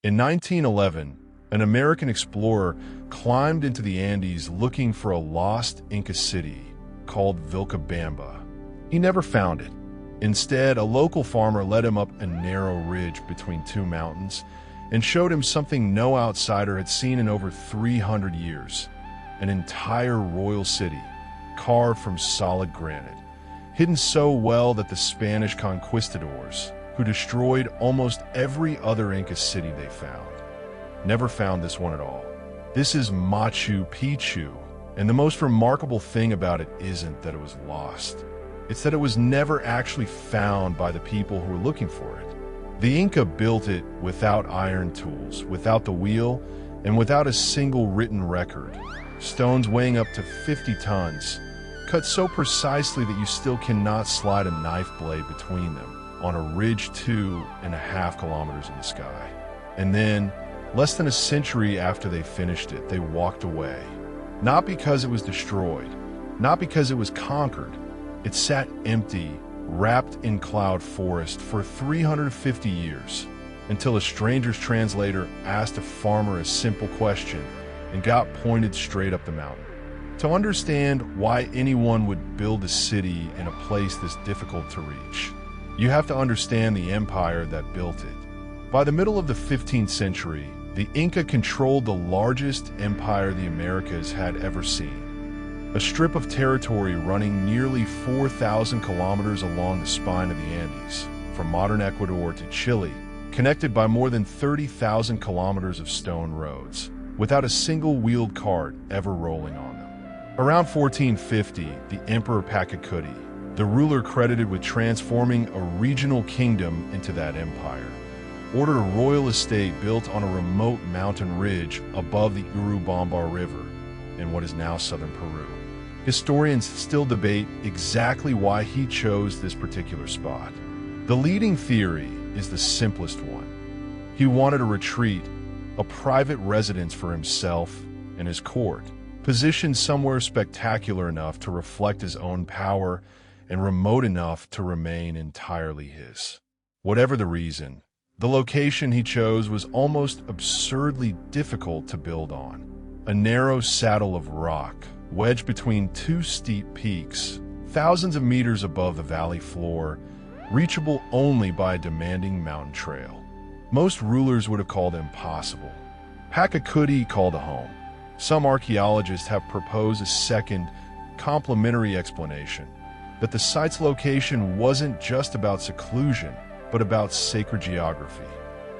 In 1911, an American explorer climbed into the Andes looking for a lost Inca city called Vilcabamba. He never found it. Instead, a local farmer led him up a narrow ridge between two mountains and showed him something no outsider had seen in over 300 years: an entire royal city, carved from solid granite, hidden so well that the Spanish conquistadors, who destroyed almost every other Inca city they found, never found this one at all. This is Machu Picchu, and the most remarkable thing about it isn't that it was lost. It's that it was never actually found by the people who were looking for it. The Inca built it without iron tools, without the wheel, and without a single written record. Stones weighing up to 50 tons, cut so precisely that you still cannot slide a knife blade between them, on a ridge 2.5 kilometers in the sky. And then, less than a century after they finished it, they walked away. Not because it was destroyed, not because it was conquered. It sat empty, wrapped in cloud forest for 350 years, until a stranger's translator asked a farmer a simple question and got pointed straight up the mountain. To understand why anyone would build a city in a place this difficult to reach, you have to understand the empire that built it. By the middle of the 15th century, the Inca controlled the largest empire the Americas had ever seen. A strip of territory running nearly 4,000 kilometers along the spine of the Andes, from modern Ecuador to Chile, connected by more than 30,000 kilometers of stone roads, without a single wheeled cart ever rolling on them. Around 1450, the Emperor Pachacuti, the ruler credited with transforming a regional kingdom into that empire, ordered a royal estate built on a remote mountain ridge above the Urubamba River in what is now southern Peru. Historians still debate exactly why he chose this particular spot. The leading theory is the simplest one. He wanted a retreat, a private residence for himself and his court, positioned somewhere spectacular enough to reflect his own power and remote enough to remain entirely his. Whatever the reason, the location he chose was almost absurdly difficult to build on. A narrow saddle of rock, wedged between two steep peaks, thousands of meters above the valley floor, reachable only by a demanding mountain trail. Most rulers would have called it impossible. Pachacuti called it home. Some archaeologists have proposed a second, complementary explanation, that the site's location wasn't just about seclusion, but about sacred geography.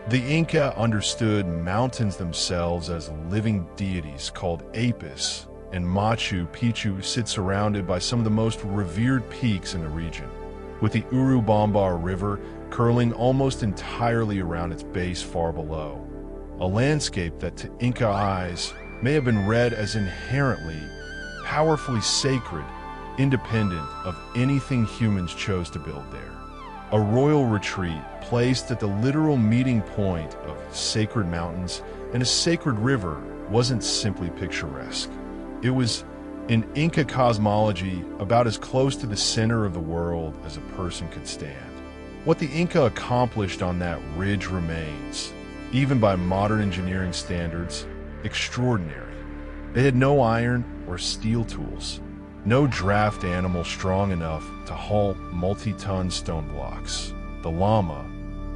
The Inca understood mountains themselves as living deities called apis, and Machu Picchu sits surrounded by some of the most revered peaks in the region, with the Urubamba River curling almost entirely around its base far below. A landscape that to Inca eyes may have been read as inherently, powerfully sacred, independent of anything humans chose to build there. A royal retreat placed at the literal meeting point of sacred mountains and a sacred river wasn't simply picturesque. It was, in Inca cosmology, about as close to the center of the world as a person could stand. What the Inca accomplished on that ridge remains, even by modern engineering standards, extraordinary. They had no iron or steel tools, no draft animal strong enough to haul multi-ton stone blocks. The llama,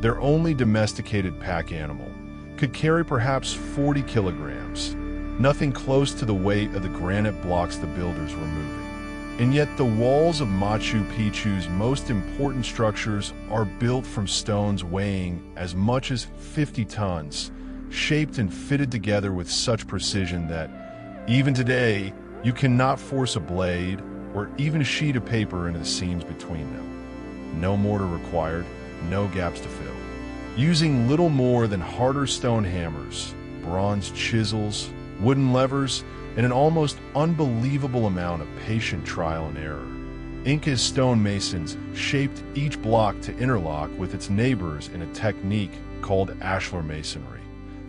their only domesticated pack animal, could carry perhaps 40 kilograms, nothing close to the weight of the granite blocks the builders were moving. And yet the walls of Machu Picchu's most important structures are built from stones weighing as much as 50 tons, shaped and fitted together with such precision that, even today, you cannot force a blade or even a sheet of paper into the seams between them. No mortar required, no gaps to fill. Using little more than harder stone hammers, bronze chisels, wooden levers, and an almost unbelievable amount of patient trial and error, Inca's stonemasons shaped each block to interlock with its neighbors in a technique called ashlar masonry,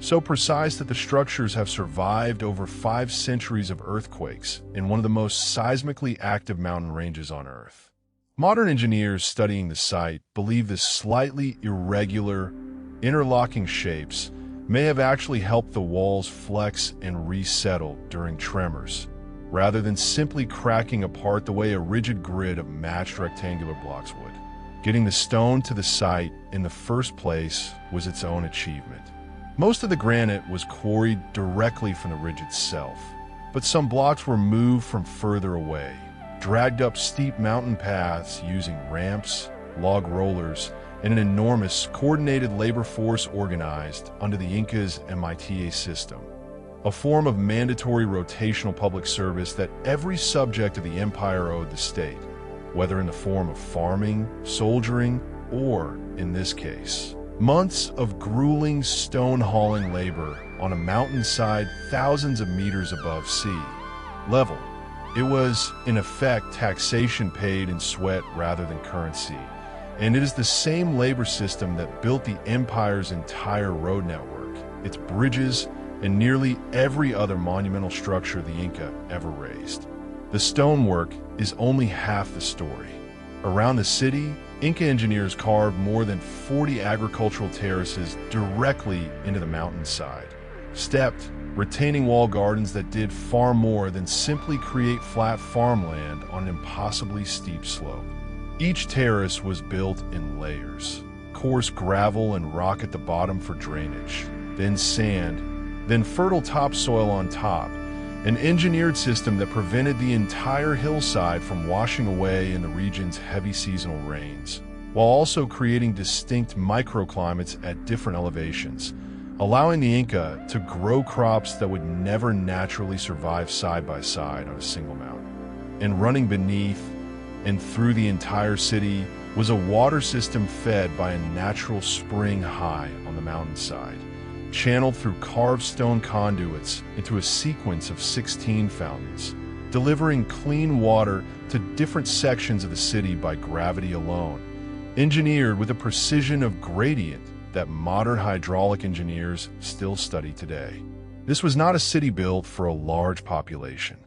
so precise that the structures have survived over 5 centuries of earthquakes in one of the most seismically active mountain ranges on Earth. Modern engineers studying the site believe the slightly irregular, interlocking shapes may have actually helped the walls flex and resettle during tremors, rather than simply cracking apart the way a rigid grid of matched rectangular blocks would. Getting the stone to the site in the first place was its own achievement. Most of the granite was quarried directly from the ridge itself, but some blocks were moved from further away, dragged up steep mountain paths using ramps, log rollers, and an enormous, coordinated labor force organized under the Incas' MITA system, a form of mandatory rotational public service that every subject of the empire owed the state, whether in the form of farming, soldiering, or, in this case, months of grueling stone-hauling labor on a mountainside thousands of meters above sea level. It was, in effect, taxation paid in sweat rather than currency, and it is the same labor system that built the empire's entire road network, its bridges, and nearly every other monumental structure the Inca ever raised. The stonework is only half the story. Around the city, Inca engineers carved more than 40 agricultural terraces directly into the mountainside, stepped, retaining wall gardens that did far more than simply create flat farmland on an impossibly steep slope. Each terrace was built in layers, coarse gravel and rock at the bottom for drainage, then sand, then fertile topsoil on top, an engineered system that prevented the entire hillside from washing away in the region's heavy seasonal rains, while also creating distinct microclimates at different elevations, allowing the Inca to grow crops that would never naturally survive side by side on a single mountain. And running beneath and through the entire city was a water system fed by a natural spring high on the mountainside, channeled through carved stone conduits into a sequence of 16 fountains, delivering clean water to different sections of the city by gravity alone, engineered with a precision of gradient that modern hydraulic engineers still study today. This was not a city built for a large population.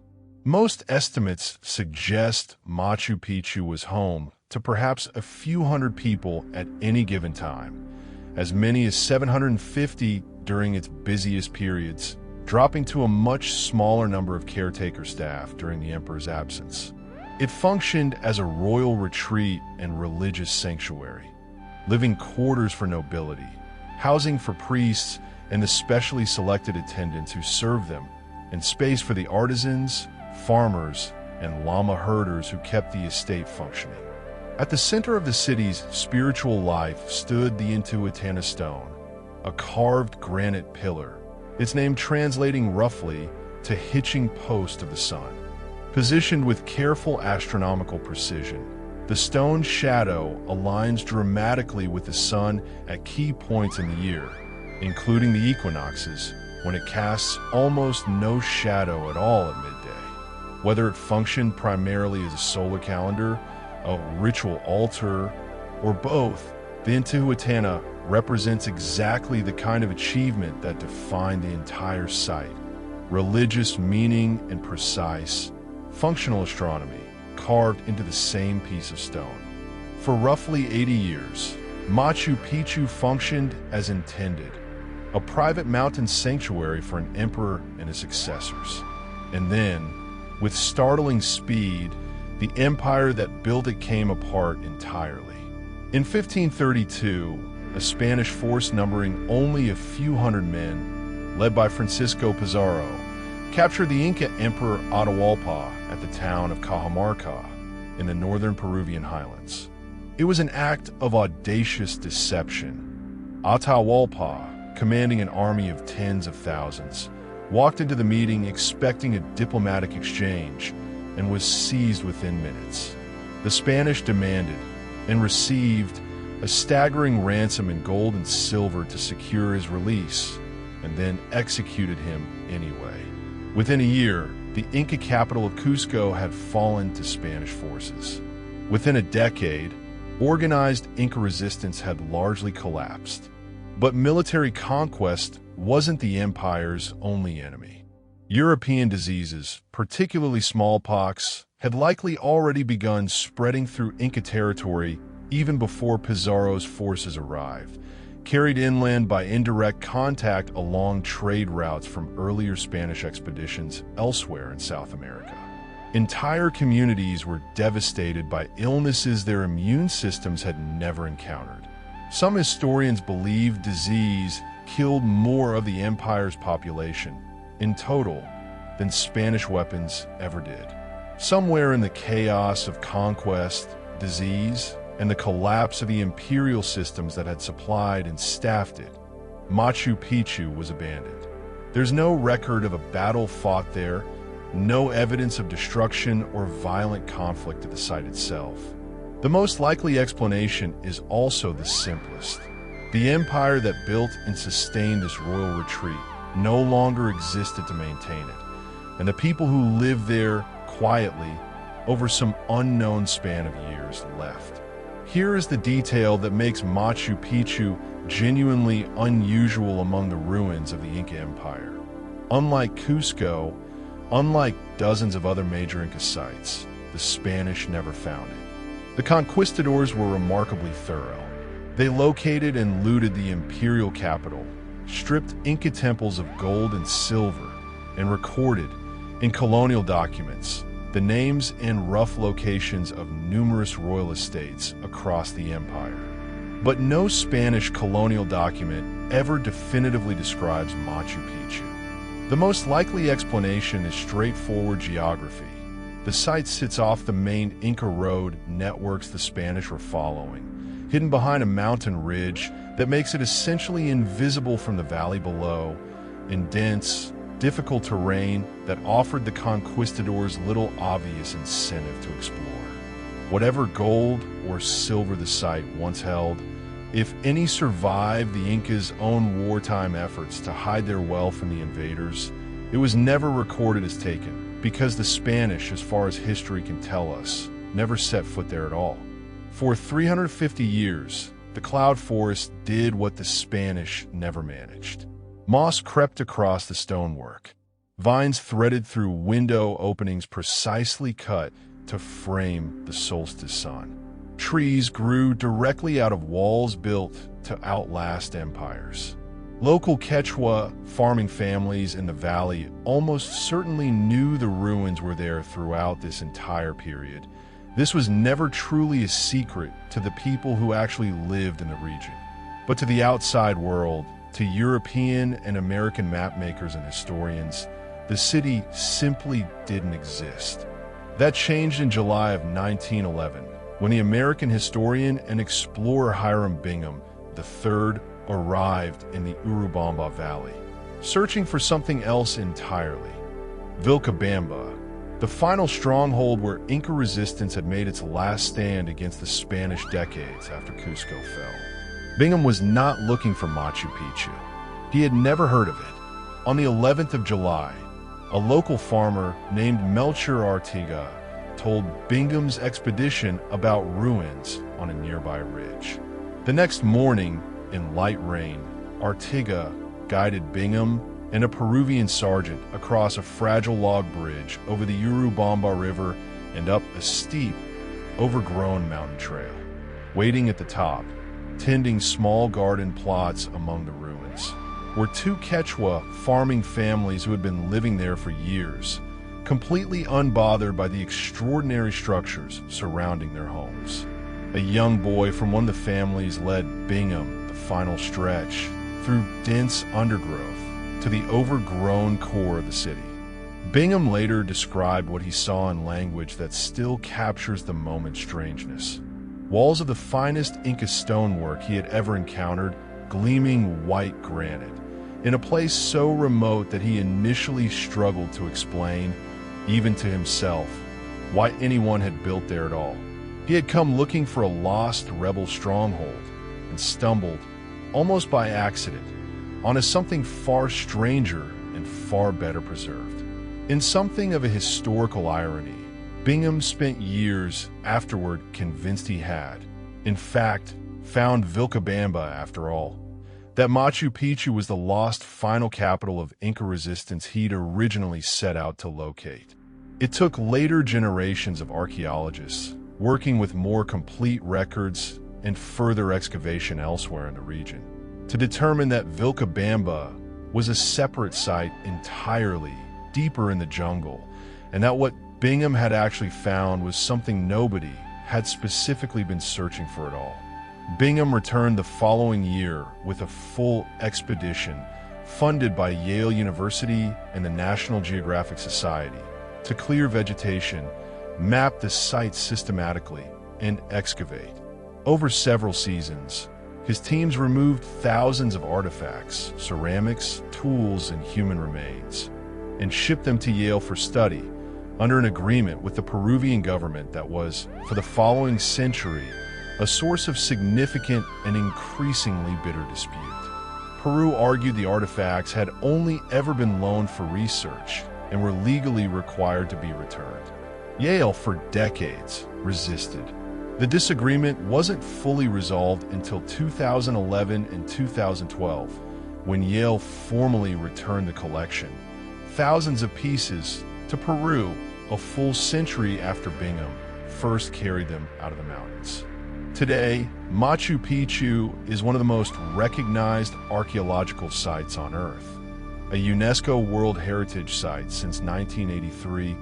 Most estimates suggest Machu Picchu was home to perhaps a few hundred people at any given time, as many as 750 during its busiest periods, dropping to a much smaller number of caretaker staff during the emperor's absence. It functioned as a royal retreat and religious sanctuary, living quarters for nobility, housing for priests and the specially selected attendants who served them, and space for the artisans, farmers, and llama herders who kept the estate functioning. At the center of the city's spiritual life stood the Intihuatana stone, a carved granite pillar, its name translating roughly to hitching post of the sun. Positioned with careful astronomical precision, the stone's shadow aligns dramatically with the sun at key points in the year, including the equinoxes, when it casts almost no shadow at all at midday. Whether it functioned primarily as a solar calendar, a ritual altar, or both, the Intihuatana represents exactly the kind of achievement that defined the entire site: religious meaning and precise, functional astronomy carved into the same piece of stone. For roughly 80 years, Machu Picchu functioned as intended, a private mountain sanctuary for an emperor and his successors. And then, with startling speed, the empire that built it came apart entirely. In 1532, a Spanish force numbering only a few hundred men, led by Francisco Pizarro, captured the Inca Emperor Atahualpa at the town of Cajamarca in the northern Peruvian highlands. It was an act of audacious deception. Atahualpa, commanding an army of tens of thousands, walked into the meeting expecting a diplomatic exchange and was seized within minutes. The Spanish demanded and received a staggering ransom in gold and silver to secure his release, and then executed him anyway. Within a year, the Inca capital of Cusco had fallen to Spanish forces. Within a decade, organized Inca resistance had largely collapsed. But military conquest wasn't the empire's only enemy. European diseases, particularly smallpox, had likely already begun spreading through Inca territory even before Pizarro's forces arrived, carried inland by indirect contact along trade routes from earlier Spanish expeditions elsewhere in South America. Entire communities were devastated by illnesses their immune systems had never encountered. Some historians believe disease killed more of the empire's population, in total, than Spanish weapons ever did. Somewhere in the chaos of conquest, disease, and the collapse of the imperial systems that had supplied and staffed it, Machu Picchu was abandoned. There's no record of a battle fought there, no evidence of destruction or violent conflict at the site itself. The most likely explanation is also the simplest. The empire that built and sustained this royal retreat no longer existed to maintain it, and the people who lived there quietly over some unknown span of years left. Here is the detail that makes Machu Picchu genuinely unusual among the ruins of the Inca Empire. Unlike Cusco, unlike dozens of other major Inca sites, the Spanish never found it. The conquistadors were remarkably thorough. They located and looted the imperial capital, stripped Inca temples of gold and silver, and recorded, in colonial documents, the names and rough locations of numerous royal estates across the empire. But no Spanish colonial document ever definitively describes Machu Picchu. The most likely explanation is straightforward geography. The site sits off the main Inca road networks the Spanish were following, hidden behind a mountain ridge that makes it essentially invisible from the valley below, in dense, difficult terrain that offered the conquistadors little obvious incentive to explore. Whatever gold or silver the site once held, if any survived the Incas' own wartime efforts to hide their wealth from the invaders, it was never recorded as taken, because the Spanish, as far as history can tell us, never set foot there at all. For 350 years, the cloud forest did what the Spanish never managed. Moss crept across the stonework. Vines threaded through window openings precisely cut to frame the solstice sun. Trees grew directly out of walls built to outlast empires. Local Quechua farming families in the valley almost certainly knew the ruins were there throughout this entire period. This was never truly a secret to the people who actually lived in the region. But to the outside world, to European and American mapmakers and historians, the city simply didn't exist. That changed in July of 1911, when the American historian and explorer Hiram Bingham III arrived in the Urubamba Valley, searching for something else entirely. Vilcabamba, the final stronghold where Inca resistance had made its last stand against the Spanish decades after Cusco fell. Bingham was not looking for Machu Picchu. He had never heard of it. On the 11th of July, a local farmer named Melchor Artiga told Bingham's expedition about ruins on a nearby ridge. The next morning, in light rain, Artiga guided Bingham and a Peruvian sergeant across a fragile log bridge over the Urubamba River and up a steep, overgrown mountain trail. Waiting at the top, tending small garden plots among the ruins, were two Quechua farming families who had been living there for years, completely unbothered by the extraordinary structures surrounding their homes. A young boy from one of the families led Bingham the final stretch through dense undergrowth to the overgrown core of the city. Bingham later described what he saw in language that still captures the moment's strangeness. Walls of the finest Inca stonework he had ever encountered, gleaming white granite, in a place so remote that he initially struggled to explain, even to himself, why anyone had built there at all. He had come looking for a lost rebel stronghold and stumbled, almost by accident, onto something far stranger and far better preserved. In something of a historical irony, Bingham spent years afterward convinced he had, in fact, found Vilcabamba after all, that Machu Picchu was the lost final capital of Inca resistance he'd originally set out to locate. It took later generations of archaeologists, working with more complete records and further excavation elsewhere in the region, to determine that Vilcabamba was a separate site entirely, deeper in the jungle, and that what Bingham had actually found was something nobody had specifically been searching for at all. Bingham returned the following year with a full expedition funded by Yale University and the National Geographic Society to clear vegetation, map the site systematically, and excavate. Over several seasons, his teams removed thousands of artifacts, ceramics, tools, and human remains, and shipped them to Yale for study under an agreement with the Peruvian government that was, for the following century, a source of significant and increasingly bitter dispute. Peru argued the artifacts had only ever been loaned for research and were legally required to be returned. Yale, for decades, resisted. The disagreement wasn't fully resolved until 2011 and 2012, when Yale formally returned the collection, thousands of pieces, to Peru, a full century after Bingham first carried them out of the mountains. Today, Machu Picchu is one of the most recognized archaeological sites on Earth. A UNESCO World Heritage Site since 1983,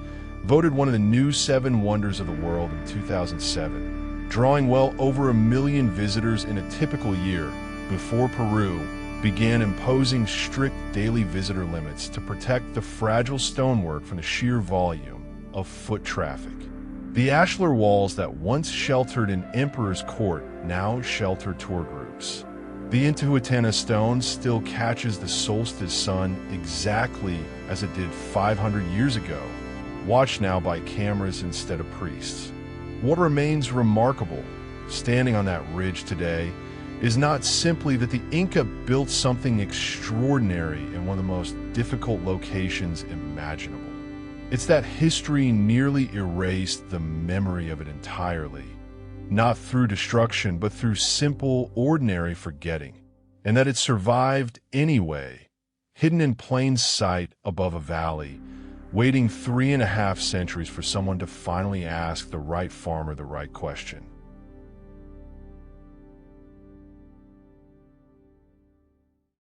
voted one of the new 7 wonders of the world in 2007, drawing well over 1 million visitors in a typical year before Peru began imposing strict daily visitor limits to protect the fragile stonework from the sheer volume of foot traffic. The ashlar walls that once sheltered an emperor's court now shelter tour groups. The Intihuatana stone still catches the solstice sun exactly as it did 500 years ago, watched now by cameras instead of priests. What remains remarkable, standing on that ridge today, is not simply that the Inca built something extraordinary in one of the most difficult locations imaginable. It's that history nearly erased the memory of it entirely, not through destruction, but through simple, ordinary forgetting, and that it survived anyway, hidden in plain sight above a valley, waiting 3.5 centuries for someone to finally ask the right farmer the right question.